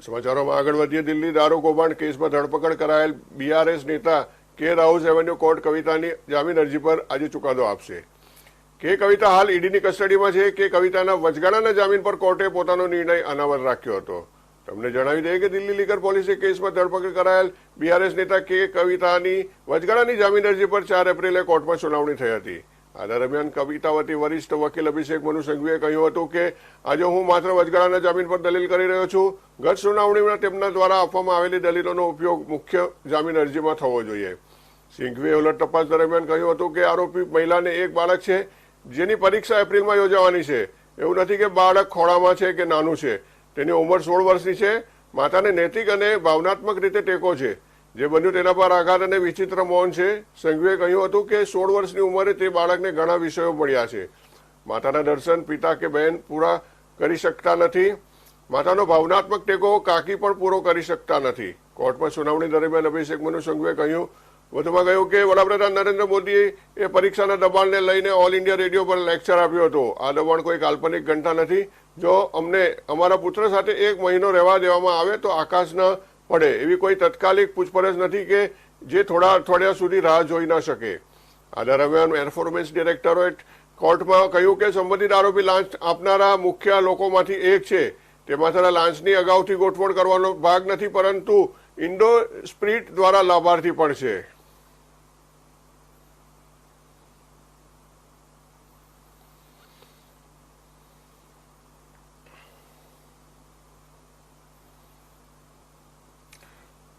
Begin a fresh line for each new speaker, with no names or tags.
સમાચારોમાં આગળ વધીએ. દિલ્હી દારૂ કૌભાંડ કેસમાં ધરપકડ કરાયેલ બીઆરએસ નેતા કે રાઉઝ એવન્યુ કોર્ટ કવિતાની જામીન અરજી પર આજે ચુકાદો આપશે. કે કવિતા હાલ ઈડીની કસ્ટડીમાં છે. કે કવિતાના વચગાળાના જામીન પર કોર્ટે પોતાનો નિર્ણય અનાવર રાખ્યો હતો. તમને જણાવી દઈએ કે દિલ્હી લીકર પોલીસે કેસમાં ધરપકડ કરાયેલ બીઆરએસ નેતા કે કવિતાની વચગાળાની જામીન અરજી પર 4 એપ્રિલે કોર્ટમાં સુનાવણી થઈ હતી. આ દરમિયાન કવિતા વતી વરિષ્ઠ વકીલ અભિષેક મનુ સંઘવીએ કહ્યું હતું કે આજે હું માત્ર વચગાળાના જામીન પર દલીલ કરી રહ્યો છું. ગત સુનાવણીમાં તેમના દ્વારા આપવામાં આવેલી દલીલોનો ઉપયોગ મુખ્ય જામીન અરજીમાં થવો જોઈએ. સિંઘવીએ ઉલટ તપાસ દરમિયાન કહ્યું હતું કે આરોપી મહિલાને એક બાળક છે જેની પરીક્ષા એપ્રિલમાં યોજાવાની છે. એવું નથી કે બાળક ખોળામાં છે કે નાનું છે. તેની ઉંમર 16 વર્ષની છે. માતાને નૈતિક અને ભાવનાત્મક રીતે ટેકો છે. જે બન્યું તેના પર આઘાત અને વિચિત્ર મૌન છે. સંઘવીએ કહ્યું હતું કે 16 વર્ષની ઉંમરે તે બાળકને ઘણા વિષયો મળ્યા છે. માતાના દર્શન પિતા કે બહેન પૂરા કરી શકતા નથી. માતાનો ભાવનાત્મક ટેકો કાકી પણ પૂરો કરી શકતા નથી. કોર્ટમાં સુનાવણી દરમિયાન અભિષેક મનુ સંઘવીએ વધુમાં કહ્યું કે વડાપ્રધાન નરેન્દ્ર મોદીએ એ પરીક્ષાના દબાણને લઈને ઓલ ઇન્ડિયા રેડિયો પર લેક્ચર આપ્યો હતો. આ દબાણ કોઈ કાલ્પનિક ઘટના નથી. જો અમને અમારા પુત્ર સાથે 1 મહિનો રહેવા દેવામાં આવે તો આકાશ ન પડે એવી કોઈ તત્કાલિક પૂછપરછ નથી કે જે થોડા અઠવાડિયા સુધી રાહ જોઈ ન શકે. આ દરમિયાન એન્ફોર્સમેન્ટ ડિરેક્ટોરેટ કોર્ટમાં કહ્યું કે સંબંધિત આરોપી લાંચ આપનારા મુખ્ય લોકોમાંથી એક છે. તે માત્ર લાંચની અગાઉથી ગોઠવણ કરવાનો ભાગ નથી પરંતુ ઇન્ડો સ્પિરિટ દ્વારા લાભાર્થી પણ છે.